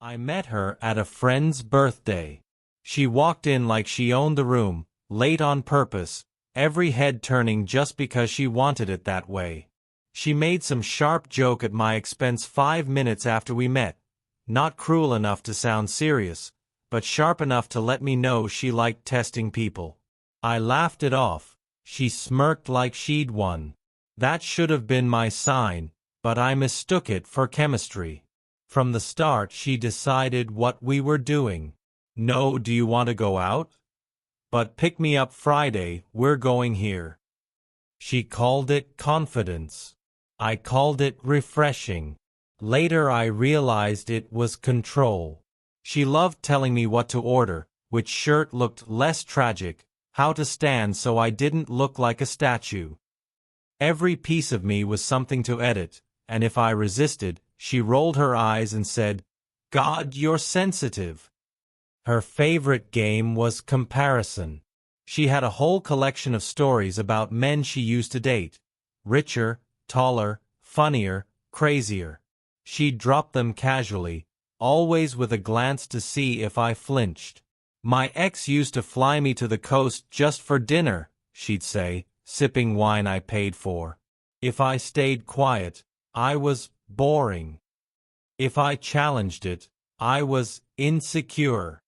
I met her at a friend's birthday. She walked in like she owned the room, late on purpose, every head turning just because she wanted it that way. She made some sharp joke at my expense 5 minutes after we met, not cruel enough to sound serious, but sharp enough to let me know she liked testing people. I laughed it off. She smirked like she'd won. That should have been my sign, but I mistook it for chemistry. From the start she decided what we were doing. No, do you want to go out? But pick me up Friday, we're going here. She called it confidence. I called it refreshing. Later I realized it was control. She loved telling me what to order, which shirt looked less tragic, how to stand so I didn't look like a statue. Every piece of me was something to edit, and if I resisted, she rolled her eyes and said, "God, you're sensitive." Her favorite game was comparison. She had a whole collection of stories about men she used to date. Richer, taller, funnier, crazier. She'd drop them casually, always with a glance to see if I flinched. "My ex used to fly me to the coast just for dinner," she'd say, sipping wine I paid for. If I stayed quiet, I was boring. If I challenged it, I was insecure.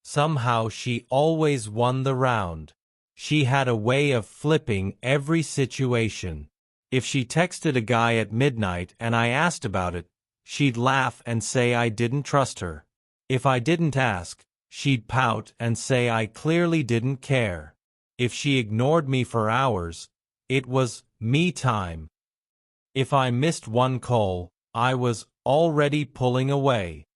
Somehow she always won the round. She had a way of flipping every situation. If she texted a guy at midnight and I asked about it, she'd laugh and say I didn't trust her. If I didn't ask, she'd pout and say I clearly didn't care. If she ignored me for hours, it was me time. If I missed one call, I was already pulling away.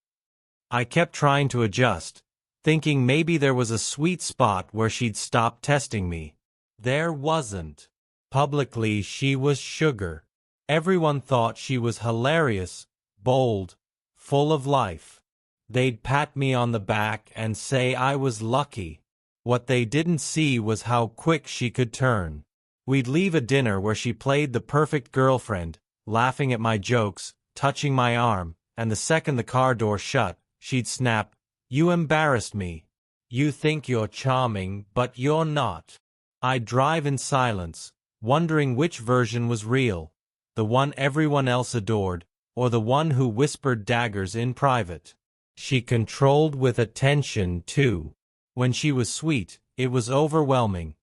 I kept trying to adjust, thinking maybe there was a sweet spot where she'd stop testing me. There wasn't. Publicly, she was sugar. Everyone thought she was hilarious, bold, full of life. They'd pat me on the back and say I was lucky. What they didn't see was how quick she could turn. We'd leave a dinner where she played the perfect girlfriend, laughing at my jokes, touching my arm, and the second the car door shut, she'd snap, "You embarrassed me. You think you're charming, but you're not." I'd drive in silence, wondering which version was real, the one everyone else adored, or the one who whispered daggers in private. She controlled with attention, too. When she was sweet, it was overwhelming.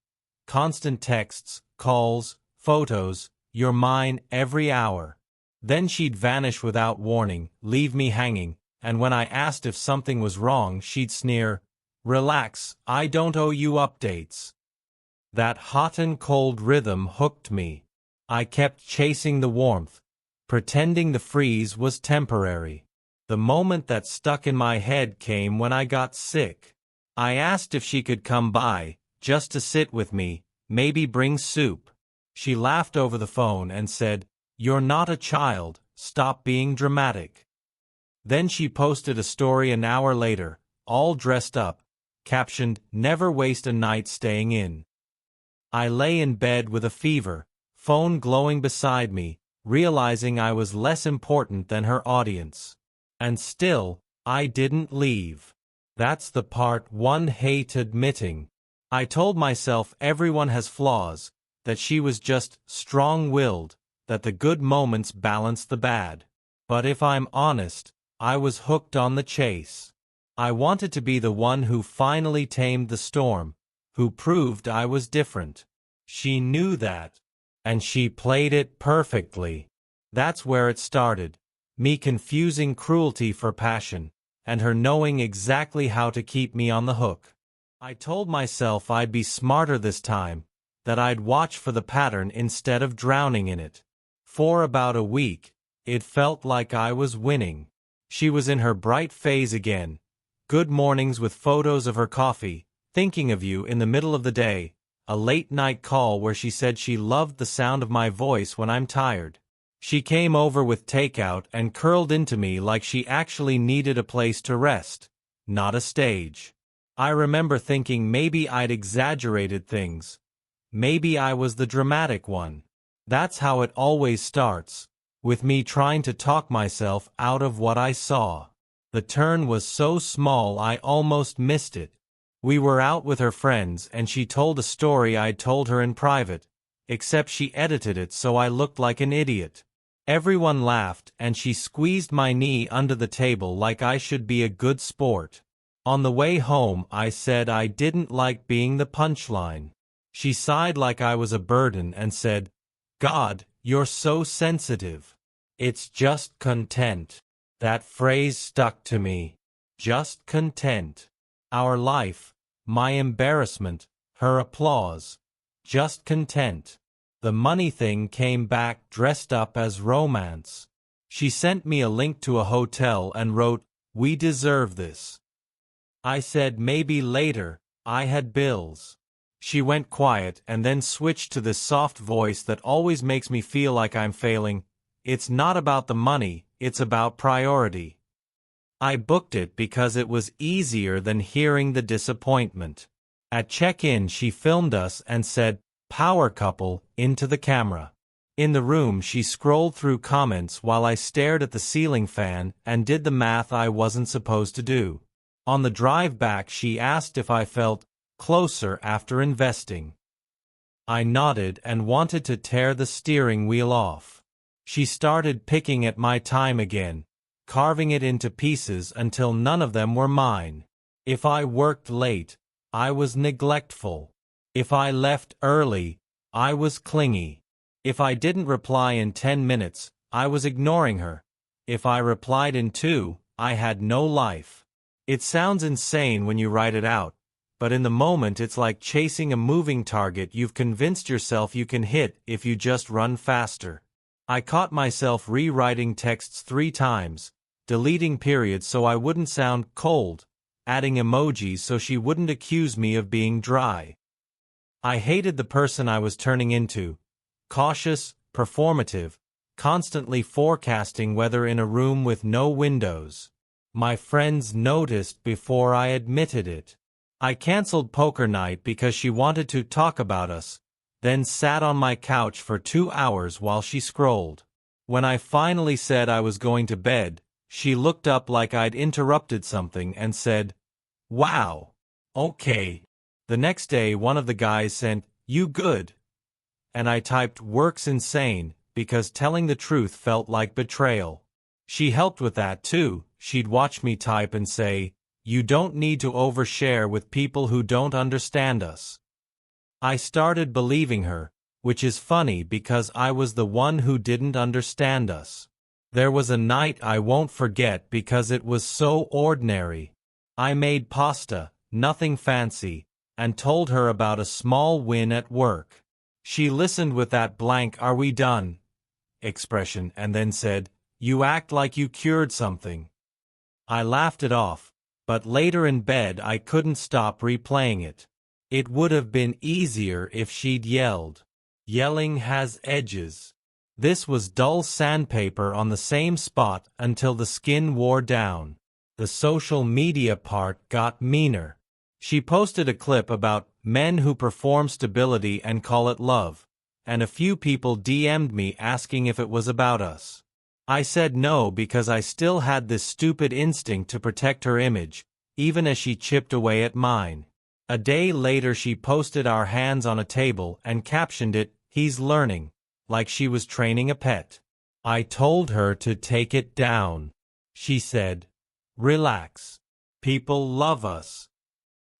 Constant texts, calls, photos, "You're mine" every hour. Then she'd vanish without warning, leave me hanging, and when I asked if something was wrong, she'd sneer, "Relax, I don't owe you updates." That hot and cold rhythm hooked me. I kept chasing the warmth, pretending the freeze was temporary. The moment that stuck in my head came when I got sick. I asked if she could come by, just to sit with me, maybe bring soup. She laughed over the phone and said, "You're not a child, stop being dramatic." Then she posted a story an hour later, all dressed up, captioned, "Never waste a night staying in." I lay in bed with a fever, phone glowing beside me, realizing I was less important than her audience. And still, I didn't leave. That's the part one hates admitting. I told myself everyone has flaws, that she was just strong-willed, that the good moments balance the bad. But if I'm honest, I was hooked on the chase. I wanted to be the one who finally tamed the storm, who proved I was different. She knew that, and she played it perfectly. That's where it started, me confusing cruelty for passion, and her knowing exactly how to keep me on the hook. I told myself I'd be smarter this time, that I'd watch for the pattern instead of drowning in it. For about a week, it felt like I was winning. She was in her bright phase again. Good mornings with photos of her coffee, thinking of you in the middle of the day, a late-night call where she said she loved the sound of my voice when I'm tired. She came over with takeout and curled into me like she actually needed a place to rest, not a stage. I remember thinking maybe I'd exaggerated things. Maybe I was the dramatic one. That's how it always starts, with me trying to talk myself out of what I saw. The turn was so small I almost missed it. We were out with her friends and she told a story I'd told her in private, except she edited it so I looked like an idiot. Everyone laughed and she squeezed my knee under the table like I should be a good sport. On the way home I said I didn't like being the punchline. She sighed like I was a burden and said, "God, you're so sensitive." It's just content. That phrase stuck to me. Just content. Our life, my embarrassment, her applause. Just content. The money thing came back dressed up as romance. She sent me a link to a hotel and wrote, "We deserve this." I said maybe later, I had bills. She went quiet and then switched to this soft voice that always makes me feel like I'm failing. "It's not about the money, it's about priority." I booked it because it was easier than hearing the disappointment. At check-in she filmed us and said, "Power couple," into the camera. In the room she scrolled through comments while I stared at the ceiling fan and did the math I wasn't supposed to do. On the drive back she asked if I felt closer after investing. I nodded and wanted to tear the steering wheel off. She started picking at my time again, carving it into pieces until none of them were mine. If I worked late, I was neglectful. If I left early, I was clingy. If I didn't reply in 10 minutes, I was ignoring her. If I replied in 2, I had no life. It sounds insane when you write it out, but in the moment it's like chasing a moving target you've convinced yourself you can hit if you just run faster. I caught myself rewriting texts 3 times, deleting periods so I wouldn't sound cold, adding emojis so she wouldn't accuse me of being dry. I hated the person I was turning into. Cautious, performative, constantly forecasting weather in a room with no windows. My friends noticed before I admitted it. I canceled poker night because she wanted to talk about us, then sat on my couch for 2 hours while she scrolled. When I finally said I was going to bed, she looked up like I'd interrupted something and said, "Wow. Okay." The next day one of the guys sent, "You good?" And I typed "Works insane," because telling the truth felt like betrayal. She helped with that too. She'd watch me type and say, "You don't need to overshare with people who don't understand us." I started believing her, which is funny because I was the one who didn't understand us. There was a night I won't forget because it was so ordinary. I made pasta, nothing fancy, and told her about a small win at work. She listened with that blank "Are we done?" expression and then said, "You act like you cured something." I laughed it off, but later in bed I couldn't stop replaying it. It would have been easier if she'd yelled. Yelling has edges. This was dull sandpaper on the same spot until the skin wore down. The social media part got meaner. She posted a clip about men who perform stability and call it love, and a few people DM'd me asking if it was about us. I said no because I still had this stupid instinct to protect her image, even as she chipped away at mine. A day later she posted our hands on a table and captioned it, "He's learning," like she was training a pet. I told her to take it down. She said, "Relax. People love us."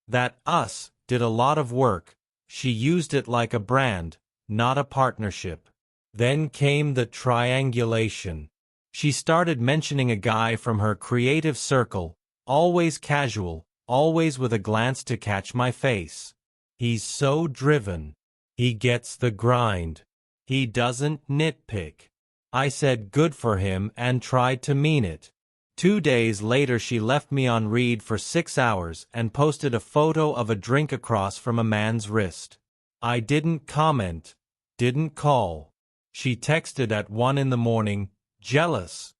That "us" did a lot of work. She used it like a brand, not a partnership. Then came the triangulation. She started mentioning a guy from her creative circle, always casual, always with a glance to catch my face. "He's so driven. He gets the grind. He doesn't nitpick." I said good for him and tried to mean it. 2 days later she left me on read for 6 hours and posted a photo of a drink across from a man's wrist. I didn't comment, didn't call. She texted at 1 in the morning, "Jealous?"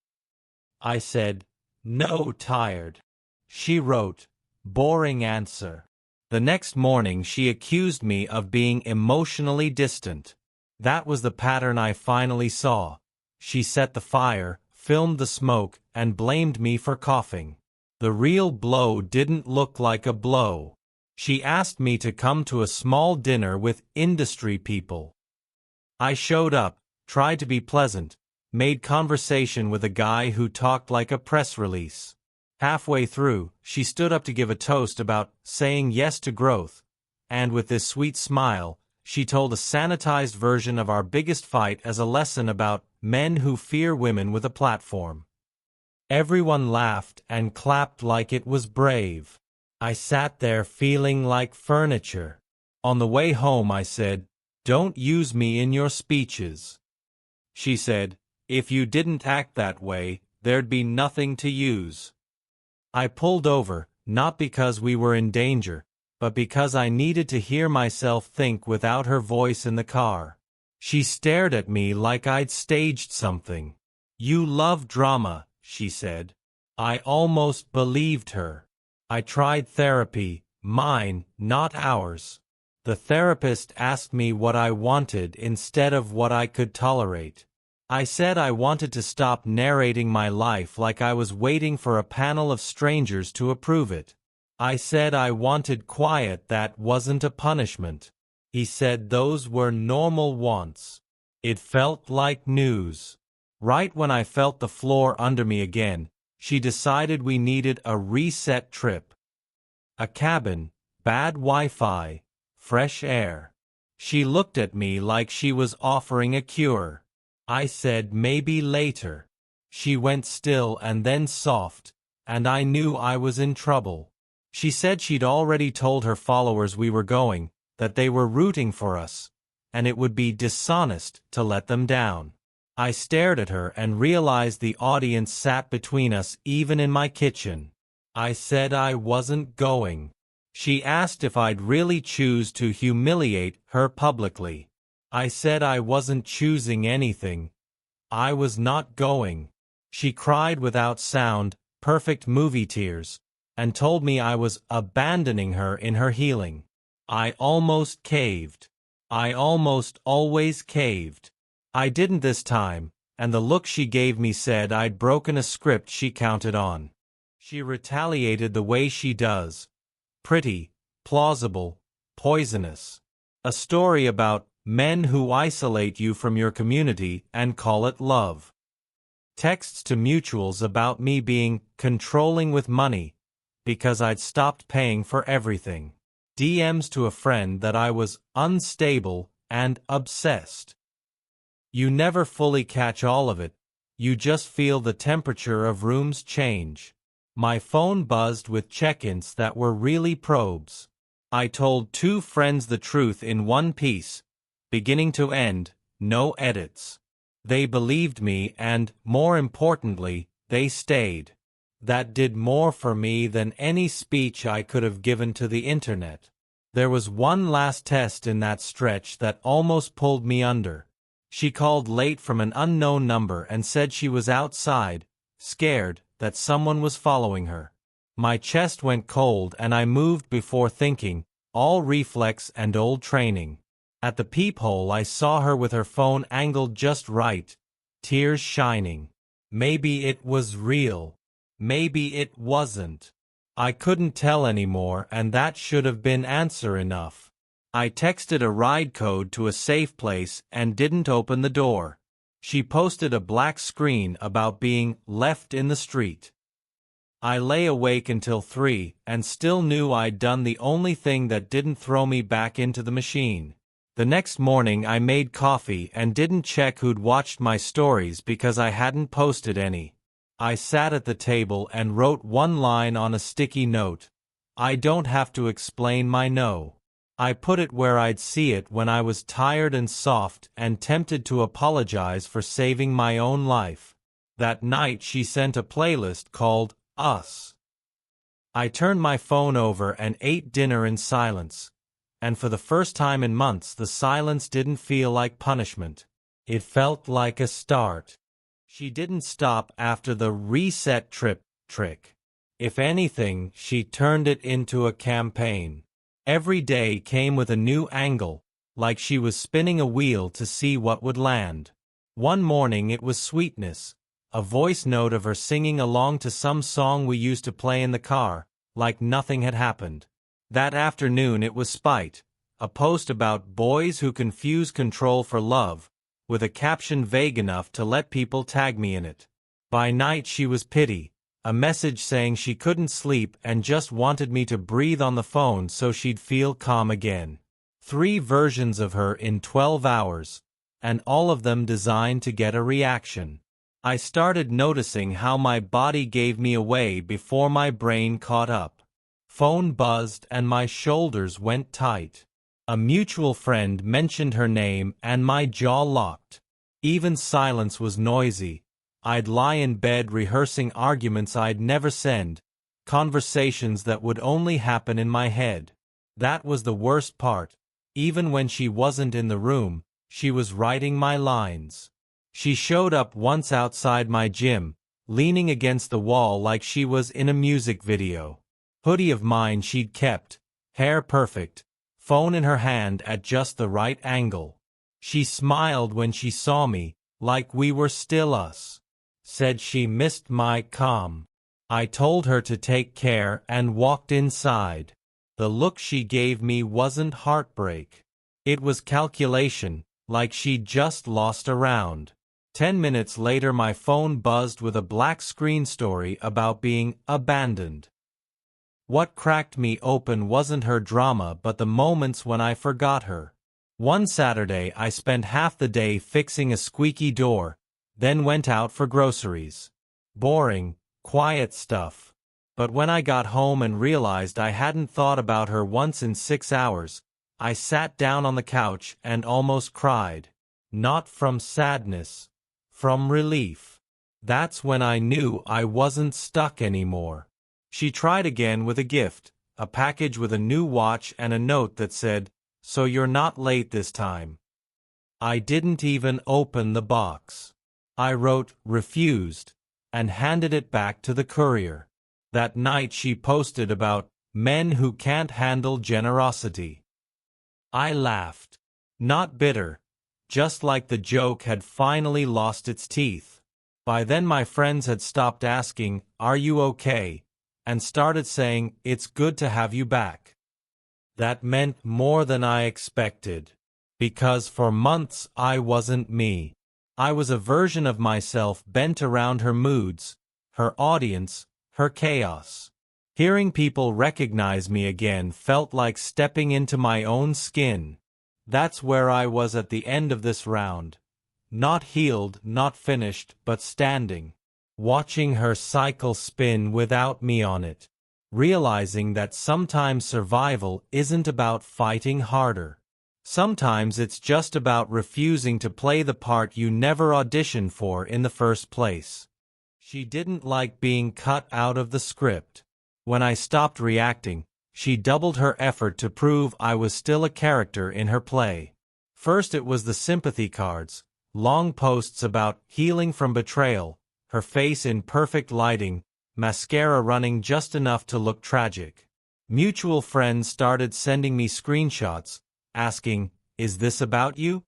I said, "No, tired." She wrote, "Boring answer." The next morning she accused me of being emotionally distant. That was the pattern I finally saw. She set the fire, filmed the smoke, and blamed me for coughing. The real blow didn't look like a blow. She asked me to come to a small dinner with industry people. I showed up, tried to be pleasant, made conversation with a guy who talked like a press release. Halfway through, she stood up to give a toast about saying yes to growth, and with this sweet smile, she told a sanitized version of our biggest fight as a lesson about men who fear women with a platform. Everyone laughed and clapped like it was brave. I sat there feeling like furniture. On the way home I said, "Don't use me in your speeches." She said, "If you didn't act that way, there'd be nothing to use." I pulled over, not because we were in danger, but because I needed to hear myself think without her voice in the car. She stared at me like I'd staged something. "You love drama," she said. I almost believed her. I tried therapy, mine, not ours. The therapist asked me what I wanted instead of what I could tolerate. I said I wanted to stop narrating my life like I was waiting for a panel of strangers to approve it. I said I wanted quiet that wasn't a punishment. He said those were normal wants. It felt like news. Right when I felt the floor under me again, she decided we needed a reset trip. A cabin, bad Wi-Fi, fresh air. She looked at me like she was offering a cure. I said maybe later. She went still and then soft, and I knew I was in trouble. She said she'd already told her followers we were going, that they were rooting for us, and it would be dishonest to let them down. I stared at her and realized the audience sat between us even in my kitchen. I said I wasn't going. She asked if I'd really choose to humiliate her publicly. I said I wasn't choosing anything. I was not going. She cried without sound, perfect movie tears, and told me I was abandoning her in her healing. I almost caved. I almost always caved. I didn't this time, and the look she gave me said I'd broken a script she counted on. She retaliated the way she does. Pretty, plausible, poisonous. A story about men who isolate you from your community and call it love. Texts to mutuals about me being controlling with money because I'd stopped paying for everything. DMs to a friend that I was unstable and obsessed. You never fully catch all of it, you just feel the temperature of rooms change. My phone buzzed with check-ins that were really probes. I told 2 friends the truth in one piece, beginning to end, no edits. They believed me and, more importantly, they stayed. That did more for me than any speech I could have given to the internet. There was one last test in that stretch that almost pulled me under. She called late from an unknown number and said she was outside, scared that someone was following her. My chest went cold and I moved before thinking, all reflex and old training. At the peephole I saw her with her phone angled just right, tears shining. Maybe it was real. Maybe it wasn't. I couldn't tell anymore, and that should have been answer enough. I texted a ride code to a safe place and didn't open the door. She posted a black screen about being left in the street. I lay awake until 3 and still knew I'd done the only thing that didn't throw me back into the machine. The next morning I made coffee and didn't check who'd watched my stories because I hadn't posted any. I sat at the table and wrote one line on a sticky note. I don't have to explain my no. I put it where I'd see it when I was tired and soft and tempted to apologize for saving my own life. That night she sent a playlist called Us. I turned my phone over and ate dinner in silence. And for the first time in months the silence didn't feel like punishment. It felt like a start. She didn't stop after the reset trip trick. If anything, she turned it into a campaign. Every day came with a new angle, like she was spinning a wheel to see what would land. One morning it was sweetness, a voice note of her singing along to some song we used to play in the car, like nothing had happened. That afternoon it was spite, a post about boys who confuse control for love, with a caption vague enough to let people tag me in it. By night she was pity, a message saying she couldn't sleep and just wanted me to breathe on the phone so she'd feel calm again. 3 versions of her in 12 hours, and all of them designed to get a reaction. I started noticing how my body gave me away before my brain caught up. Phone buzzed and my shoulders went tight. A mutual friend mentioned her name and my jaw locked. Even silence was noisy. I'd lie in bed rehearsing arguments I'd never send, conversations that would only happen in my head. That was the worst part. Even when she wasn't in the room, she was writing my lines. She showed up once outside my gym, leaning against the wall like she was in a music video. Hoodie of mine she'd kept, hair perfect, phone in her hand at just the right angle. She smiled when she saw me, like we were still us. Said she missed my calm. I told her to take care and walked inside. The look she gave me wasn't heartbreak. It was calculation, like she'd just lost a round. 10 minutes later my phone buzzed with a black screen story about being abandoned. What cracked me open wasn't her drama but the moments when I forgot her. One Saturday I spent half the day fixing a squeaky door, then went out for groceries. Boring, quiet stuff. But when I got home and realized I hadn't thought about her once in 6 hours, I sat down on the couch and almost cried. Not from sadness, from relief. That's when I knew I wasn't stuck anymore. She tried again with a gift, a package with a new watch and a note that said, "So you're not late this time." I didn't even open the box. I wrote, "refused," and handed it back to the courier. That night she posted about men who can't handle generosity. I laughed. Not bitter. Just like the joke had finally lost its teeth. By then my friends had stopped asking, "Are you okay?" and started saying, "It's good to have you back." That meant more than I expected. Because for months I wasn't me. I was a version of myself bent around her moods, her audience, her chaos. Hearing people recognize me again felt like stepping into my own skin. That's where I was at the end of this round. Not healed, not finished, but standing. Watching her cycle spin without me on it. Realizing that sometimes survival isn't about fighting harder. Sometimes it's just about refusing to play the part you never auditioned for in the first place. She didn't like being cut out of the script. When I stopped reacting, she doubled her effort to prove I was still a character in her play. First it was the sympathy cards, long posts about healing from betrayal, her face in perfect lighting, mascara running just enough to look tragic. Mutual friends started sending me screenshots, asking, "Is this about you?"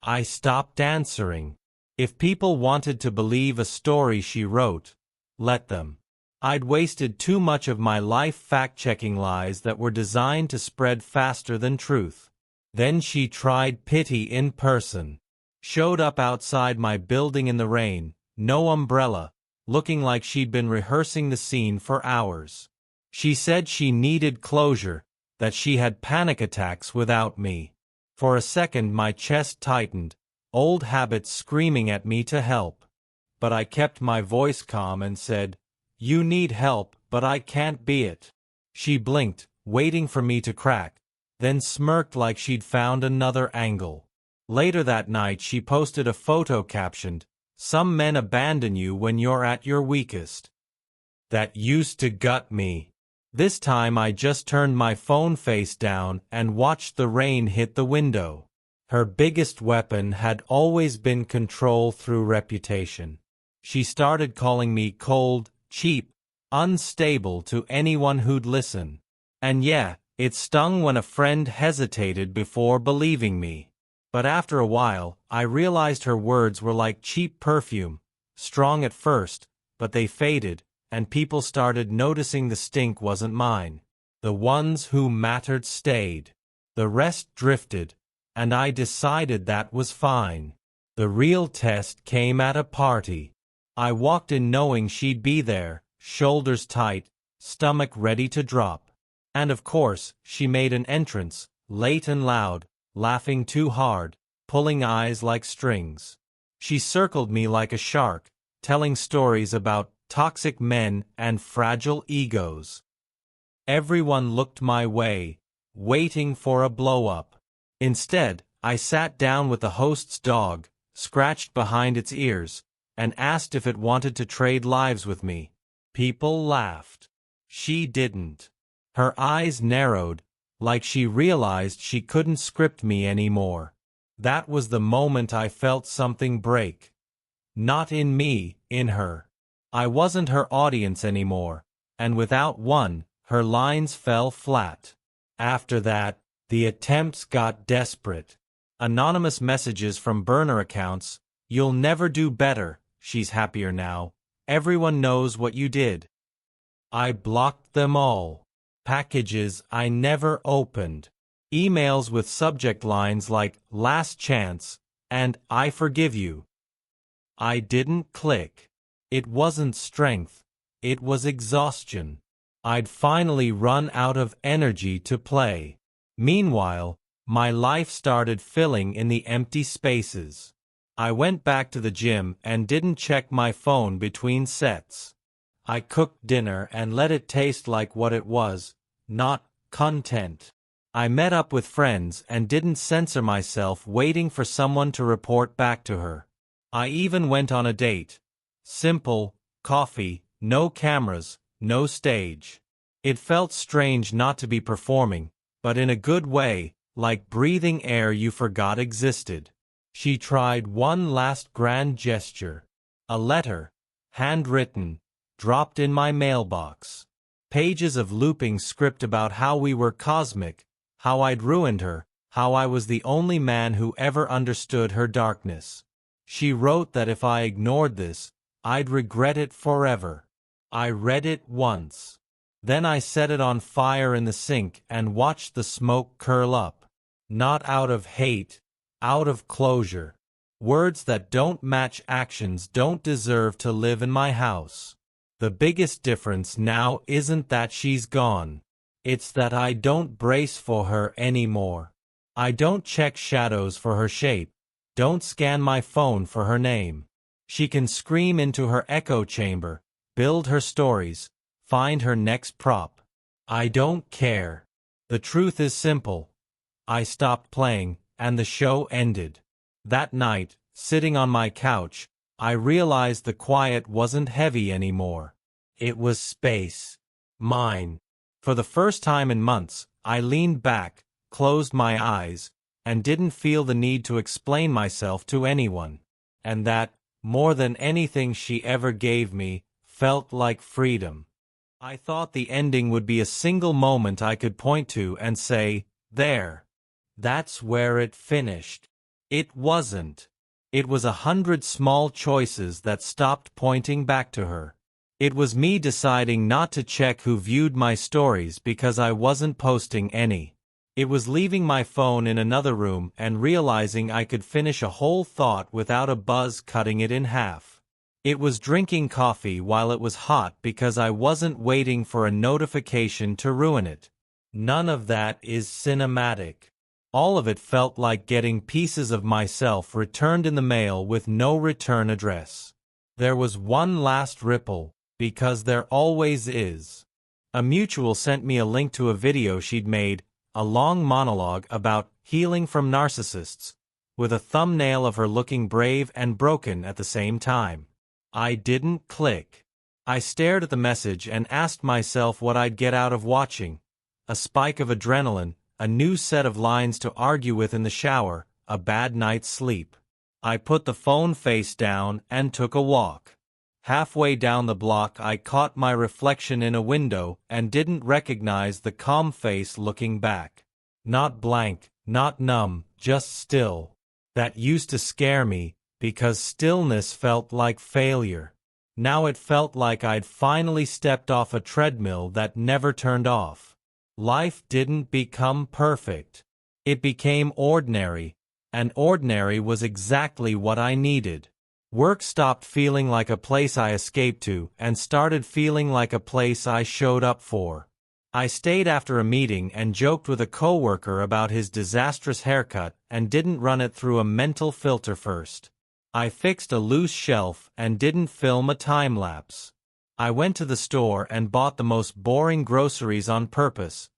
I stopped answering. If people wanted to believe a story she wrote, let them. I'd wasted too much of my life fact-checking lies that were designed to spread faster than truth. Then she tried pity in person. Showed up outside my building in the rain, no umbrella, looking like she'd been rehearsing the scene for hours. She said she needed closure, that she had panic attacks without me. For a second my chest tightened, old habits screaming at me to help. But I kept my voice calm and said, "You need help, but I can't be it." She blinked, waiting for me to crack, then smirked like she'd found another angle. Later that night she posted a photo captioned, "Some men abandon you when you're at your weakest." That used to gut me. This time I just turned my phone face down and watched the rain hit the window. Her biggest weapon had always been control through reputation. She started calling me cold, cheap, unstable to anyone who'd listen. And yeah, it stung when a friend hesitated before believing me. But after a while, I realized her words were like cheap perfume, strong at first, but they faded, and people started noticing the stink wasn't mine. The ones who mattered stayed. The rest drifted, and I decided that was fine. The real test came at a party. I walked in knowing she'd be there, shoulders tight, stomach ready to drop. And of course, she made an entrance, late and loud, laughing too hard, pulling eyes like strings. She circled me like a shark, telling stories about toxic men and fragile egos. Everyone looked my way, waiting for a blow-up. Instead, I sat down with the host's dog, scratched behind its ears, and asked if it wanted to trade lives with me. People laughed. She didn't. Her eyes narrowed, like she realized she couldn't script me anymore. That was the moment I felt something break. Not in me, in her. I wasn't her audience anymore, and without one, her lines fell flat. After that, the attempts got desperate. Anonymous messages from burner accounts, "You'll never do better, she's happier now. Everyone knows what you did." I blocked them all. Packages I never opened. Emails with subject lines like "last chance" and "I forgive you." I didn't click. It wasn't strength. It was exhaustion. I'd finally run out of energy to play. Meanwhile, my life started filling in the empty spaces. I went back to the gym and didn't check my phone between sets. I cooked dinner and let it taste like what it was, not content. I met up with friends and didn't censor myself waiting for someone to report back to her. I even went on a date. Simple, coffee, no cameras, no stage. It felt strange not to be performing, but in a good way, like breathing air you forgot existed. She tried one last grand gesture. A letter, handwritten, dropped in my mailbox. Pages of looping script about how we were cosmic, how I'd ruined her, how I was the only man who ever understood her darkness. She wrote that if I ignored this, I'd regret it forever. I read it once. Then I set it on fire in the sink and watched the smoke curl up. Not out of hate, out of closure. Words that don't match actions don't deserve to live in my house. The biggest difference now isn't that she's gone. It's that I don't brace for her anymore. I don't check shadows for her shape. Don't scan my phone for her name. She can scream into her echo chamber, build her stories, find her next prop. I don't care. The truth is simple. I stopped playing, and the show ended. That night, sitting on my couch, I realized the quiet wasn't heavy anymore. It was space. Mine. For the first time in months, I leaned back, closed my eyes, and didn't feel the need to explain myself to anyone. And that, more than anything she ever gave me, felt like freedom. I thought the ending would be a single moment I could point to and say, "There. That's where it finished." It wasn't. It was 100 small choices that stopped pointing back to her. It was me deciding not to check who viewed my stories because I wasn't posting any. It was leaving my phone in another room and realizing I could finish a whole thought without a buzz cutting it in half. It was drinking coffee while it was hot because I wasn't waiting for a notification to ruin it. None of that is cinematic. All of it felt like getting pieces of myself returned in the mail with no return address. There was one last ripple, because there always is. A mutual sent me a link to a video she'd made, a long monologue about healing from narcissists, with a thumbnail of her looking brave and broken at the same time. I didn't click. I stared at the message and asked myself what I'd get out of watching. A spike of adrenaline, a new set of lines to argue with in the shower, a bad night's sleep. I put the phone face down and took a walk. Halfway down the block I caught my reflection in a window and didn't recognize the calm face looking back. Not blank, not numb, just still. That used to scare me, because stillness felt like failure. Now it felt like I'd finally stepped off a treadmill that never turned off. Life didn't become perfect. It became ordinary, and ordinary was exactly what I needed. Work stopped feeling like a place I escaped to and started feeling like a place I showed up for. I stayed after a meeting and joked with a coworker about his disastrous haircut and didn't run it through a mental filter first. I fixed a loose shelf and didn't film a time-lapse. I went to the store and bought the most boring groceries on purpose,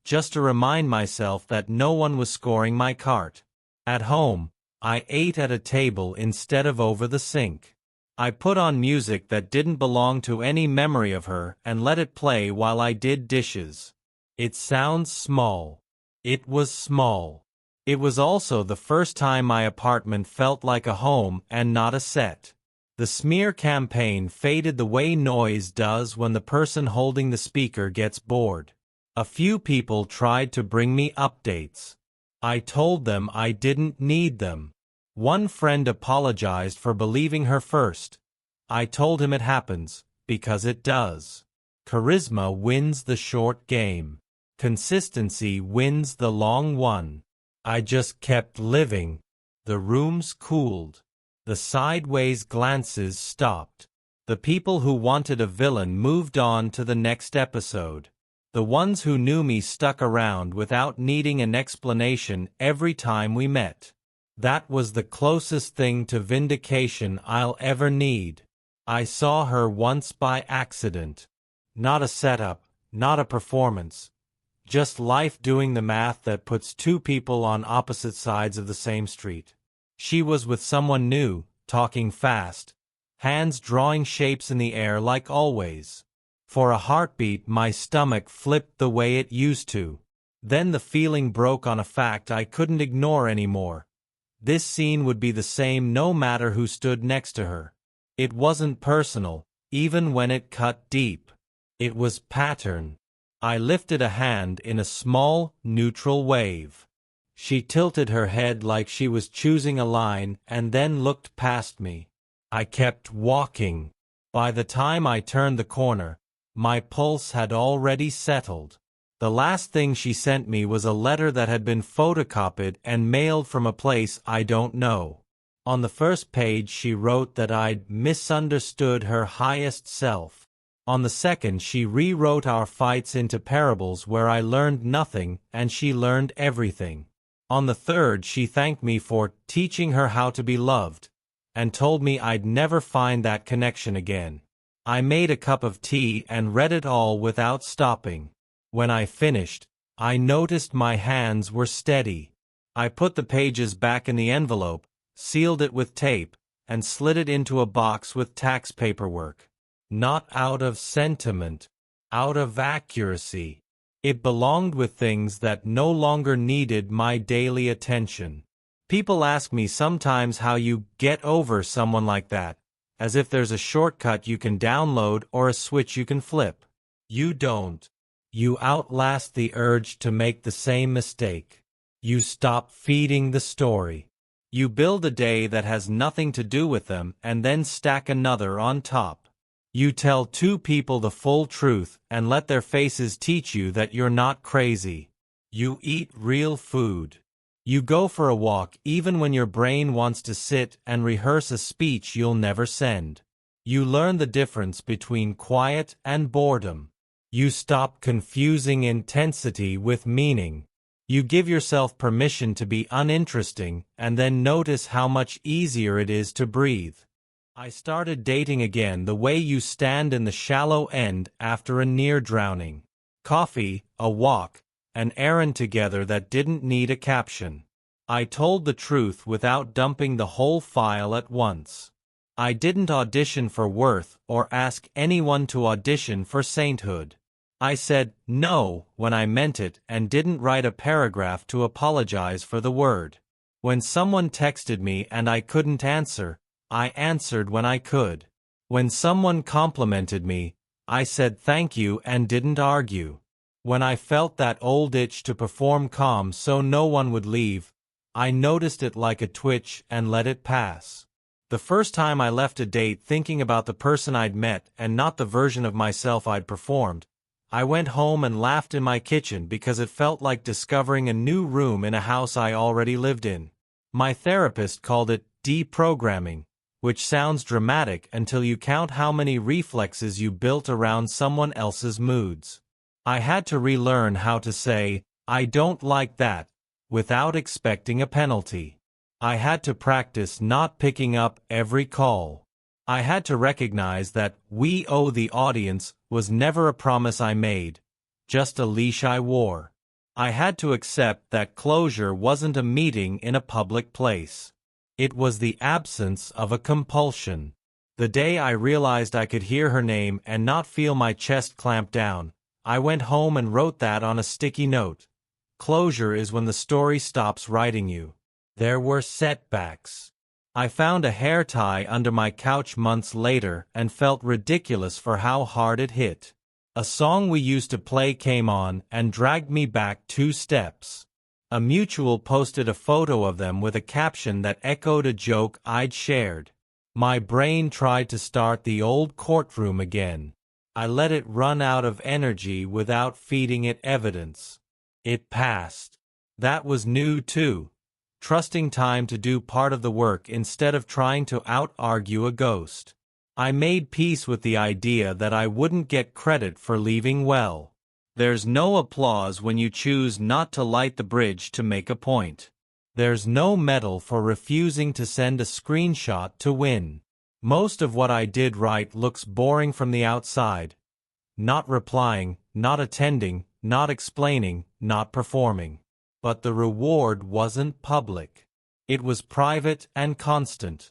just to remind myself that no one was scoring my cart. At home, I ate at a table instead of over the sink. I put on music that didn't belong to any memory of her and let it play while I did dishes. It sounds small. It was small. It was also the first time my apartment felt like a home and not a set. The smear campaign faded the way noise does when the person holding the speaker gets bored. A few people tried to bring me updates. I told them I didn't need them. One friend apologized for believing her first. I told him it happens, because it does. Charisma wins the short game. Consistency wins the long one. I just kept living. The rooms cooled. The sideways glances stopped. The people who wanted a villain moved on to the next episode. The ones who knew me stuck around without needing an explanation every time we met. That was the closest thing to vindication I'll ever need. I saw her once by accident. Not a setup, not a performance. Just life doing the math that puts two people on opposite sides of the same street. She was with someone new, talking fast, hands drawing shapes in the air like always. For a heartbeat my stomach flipped the way it used to. Then the feeling broke on a fact I couldn't ignore anymore. This scene would be the same no matter who stood next to her. It wasn't personal, even when it cut deep. It was pattern. I lifted a hand in a small, neutral wave. She tilted her head like she was choosing a line and then looked past me. I kept walking. By the time I turned the corner, my pulse had already settled. The last thing she sent me was a letter that had been photocopied and mailed from a place I don't know. On the first page she wrote that I'd misunderstood her highest self. On the second she rewrote our fights into parables where I learned nothing and she learned everything. On the third she thanked me for teaching her how to be loved, and told me I'd never find that connection again. I made a cup of tea and read it all without stopping. When I finished, I noticed my hands were steady. I put the pages back in the envelope, sealed it with tape, and slid it into a box with tax paperwork. Not out of sentiment, out of accuracy. It belonged with things that no longer needed my daily attention. People ask me sometimes how you get over someone like that, as if there's a shortcut you can download or a switch you can flip. You don't. You outlast the urge to make the same mistake. You stop feeding the story. You build a day that has nothing to do with them and then stack another on top. You tell two people the full truth and let their faces teach you that you're not crazy. You eat real food. You go for a walk even when your brain wants to sit and rehearse a speech you'll never send. You learn the difference between quiet and boredom. You stop confusing intensity with meaning. You give yourself permission to be uninteresting and then notice how much easier it is to breathe. I started dating again the way you stand in the shallow end after a near drowning. Coffee, a walk, an errand together that didn't need a caption. I told the truth without dumping the whole file at once. I didn't audition for worth or ask anyone to audition for sainthood. I said no when I meant it and didn't write a paragraph to apologize for the word. When someone texted me and I couldn't answer, I answered when I could. When someone complimented me, I said thank you and didn't argue. When I felt that old itch to perform calm so no one would leave, I noticed it like a twitch and let it pass. The first time I left a date thinking about the person I'd met and not the version of myself I'd performed, I went home and laughed in my kitchen because it felt like discovering a new room in a house I already lived in. My therapist called it deprogramming, which sounds dramatic until you count how many reflexes you built around someone else's moods. I had to relearn how to say, "I don't like that," without expecting a penalty. I had to practice not picking up every call. I had to recognize that "we owe the audience" was never a promise I made, just a leash I wore. I had to accept that closure wasn't a meeting in a public place. It was the absence of a compulsion. The day I realized I could hear her name and not feel my chest clamp down, I went home and wrote that on a sticky note. Closure is when the story stops writing you. There were setbacks. I found a hair tie under my couch months later and felt ridiculous for how hard it hit. A song we used to play came on and dragged me back 2 steps. A mutual posted a photo of them with a caption that echoed a joke I'd shared. My brain tried to start the old courtroom again. I let it run out of energy without feeding it evidence. It passed. That was new too. Trusting time to do part of the work instead of trying to out-argue a ghost. I made peace with the idea that I wouldn't get credit for leaving well. There's no applause when you choose not to light the bridge to make a point. There's no medal for refusing to send a screenshot to win. Most of what I did right looks boring from the outside. Not replying, not attending, not explaining, not performing. But the reward wasn't public. It was private and constant.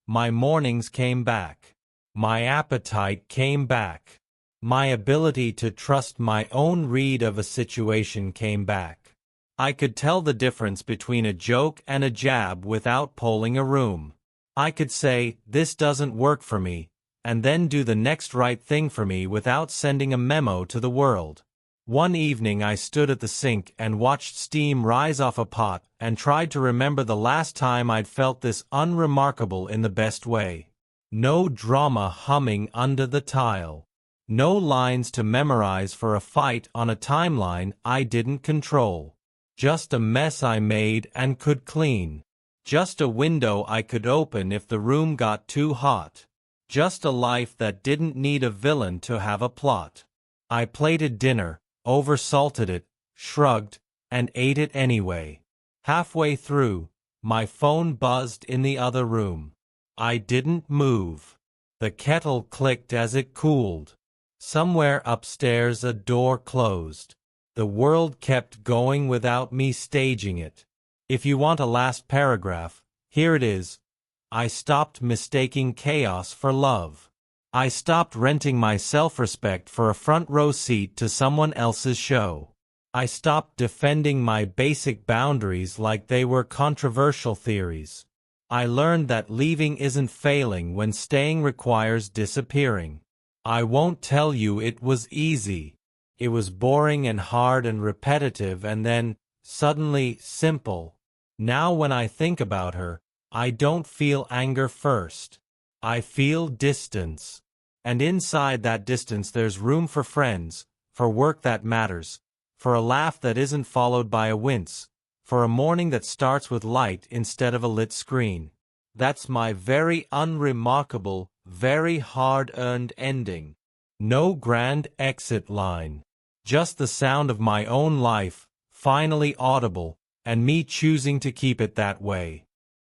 My mornings came back. My appetite came back. My ability to trust my own read of a situation came back. I could tell the difference between a joke and a jab without polling a room. I could say, "This doesn't work for me," and then do the next right thing for me without sending a memo to the world. One evening I stood at the sink and watched steam rise off a pot and tried to remember the last time I'd felt this unremarkable in the best way. No drama humming under the tile. No lines to memorize for a fight on a timeline I didn't control. Just a mess I made and could clean. Just a window I could open if the room got too hot. Just a life that didn't need a villain to have a plot. I plated dinner, oversalted it, shrugged, and ate it anyway. Halfway through, my phone buzzed in the other room. I didn't move. The kettle clicked as it cooled. Somewhere upstairs a door closed. The world kept going without me staging it. If you want a last paragraph, here it is. I stopped mistaking chaos for love. I stopped renting my self-respect for a front row seat to someone else's show. I stopped defending my basic boundaries like they were controversial theories. I learned that leaving isn't failing when staying requires disappearing. I won't tell you it was easy. It was boring and hard and repetitive and then, suddenly, simple. Now when I think about her, I don't feel anger first. I feel distance. And inside that distance there's room for friends, for work that matters, for a laugh that isn't followed by a wince, for a morning that starts with light instead of a lit screen. That's my very unremarkable, very hard-earned ending. No grand exit line. Just the sound of my own life, finally audible, and me choosing to keep it that way.